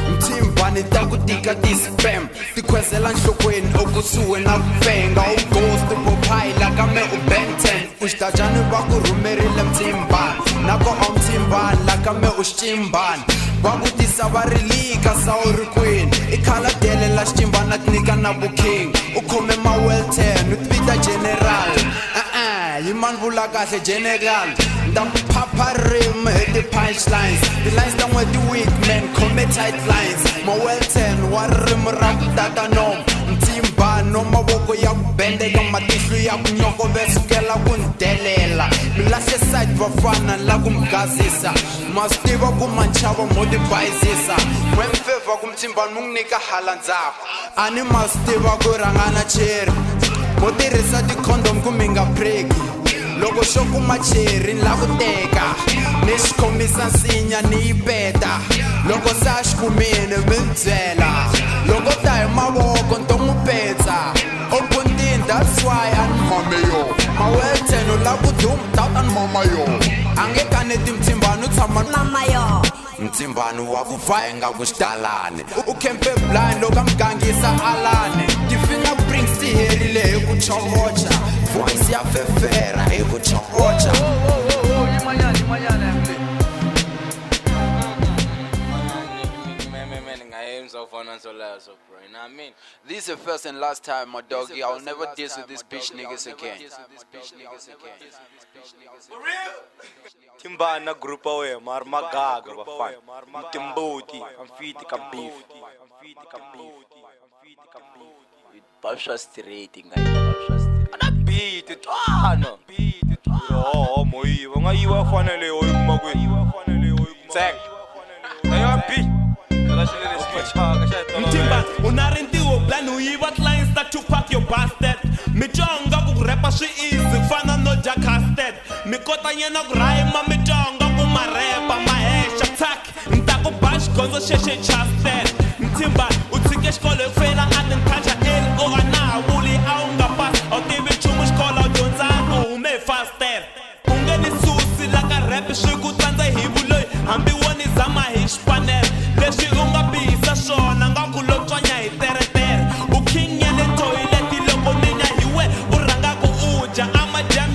Mtimbani takutika ti-spam tikhwezela nhlokweni okusuwe na kuvenga ughost upophayila kame ubenten uxidajani va ku rhumerile mtimbani nako a mtimbani la kame uxitimbani va vutisa va rilika sa u ri kwini i khaladele la xitimbani na tinyika na vuking u khome mawelten u tivita general yi mani vula kahle general nda phapha rim hi ti-punchlines ti-lines ta n'we ti-weak man khome tight lines mawelten wa ririmi ra ku tata nomo mtsimbano mavoko ya ku bendeka matihlo ya ku nyokovesukela ku ndelela milahle side vafana la ku mgazisa ma swi tiva ku manchava mo tibayisisa wemfeva ku mtsimbano mu n'wi nyika hala ndzhaku a ni ma swi tiva ku rhangana cheri mo tirhisa ti-condom ku mi nga preki loko xo kuma cheri ni la ku teka ni xi khomisa nsinya ni yi peta loko se a xi kumini mi ni byela loko ta hi mavoko ni to n'wi petsa opuntini that's why a ni mame yo mawelten u la ku duma tata ni mama yo a nge kaneti mtsimbano u tshama mama yo mtsimbano wa ku vahenga ku xitalani u kempe blind loko a mi gangisa alani ti-finger brings ti herile hi ku chokocha voice ya fefera hi ku chokocha This is the first and last time, my doggy. I'll never diss with this bitch niggas again. For real? Timbana grupa we mar magaga bafana. Mtimbuti, amfiti ka beef. Pasha straight ngai. Ana beat it ana. Yo, moiwa ngaiwa fanele oy kumagwe. Tag. Ayo beat. Mtimba, unarintiwo plan uyiva lines that you pack your bastard. Michonga kurepa she easy, fana no jackasted. Mikota nyena kuraima michonga kumarepa mahesha attack. Ntako bash gonzo sheshe chasted. Mtimba, utike shkole fela aten kacha el o ana wuli aunga pass. Otivi chumu shkola ujonza ume faster. Ungeni susi laka rap shiku tanza hibuloy. Hambi wani zama hishpanel. Leshi unga bisa shona nga kulotwanya hi teretere ukhinya le toilet loko ninya hiwe uranga ku uja ama jam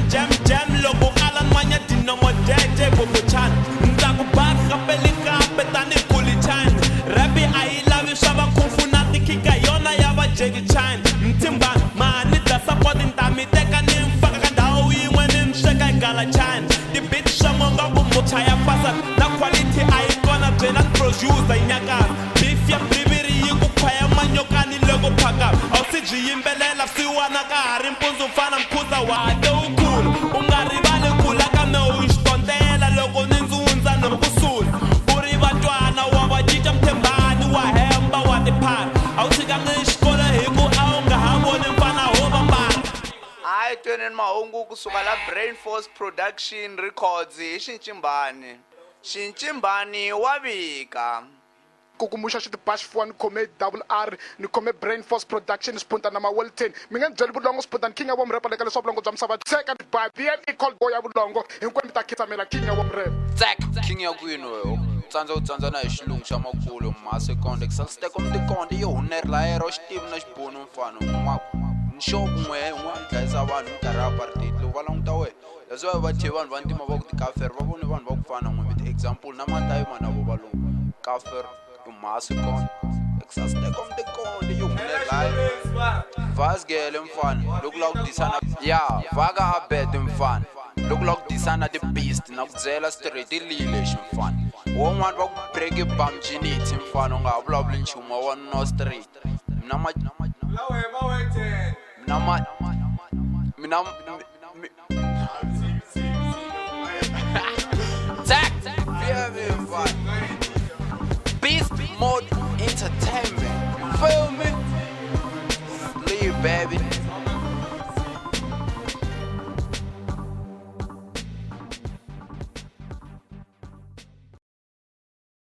loko alan manya dinomo jeje bobuchan ntaku bakha pelika petani kulichan rabi I love you shaba kufuna tikika yona yaba Jackie Chan mtimba mani da support ntami teka nimfaka kandawo yinwe nimsheka igala chan the bitch shamonga kumutaya pasa na quality ayikona byela producer inyaka beef ya bribiri yikuphaya manyokani loko phaka awusiji yimbelela siwana ka hari mpunzu mfana mkhuza wade ukhulu ungarivali khula kame uyixitontela loko nindzundza nokusula uri vatwana wa vajija mthembani wa hemba wa tiphara awutshikangi xikolo hi ku a wu nga ha voni mfana ho vambala hayi tweneni mahungu kusuka la Brain Force Production Records hi Xincimbani wa vika kukumusha xiti bash fo ni khome double R ni khome Brain Force Production spunta na mawelten mi nga byeli vulongo spunta king ya vomrep leka leswa vulongo bya misava second by BNE called boy ya vulongo hinkwenu mi ta khitamela king ya vomrep Zack king ya kwini wewe tsandza na hi xilungu xa makulu ma second exalsteko mtikonde yo hunerla ero xitivi na xibunu mfano n'wako nxoku n'we dlayisa vanhu minkarhi ya apartheid loko va languta we leswi va thye vanhu va ntima va ku tikaferi va vone vanhu va ku fana n'we mi ti-example na matayima na vo valungu kaferi Masikon, exasteko mtikonde yo hunerla vasgele mfana loku la ku disana ya vaka abet mfana loku la ku disana the beast na ku byela straight ilile xi mfana won'wana va ku break bamjiniti mfana u nga ha vulavuli nchumu wa no straight Beast Mode Entertainment. Film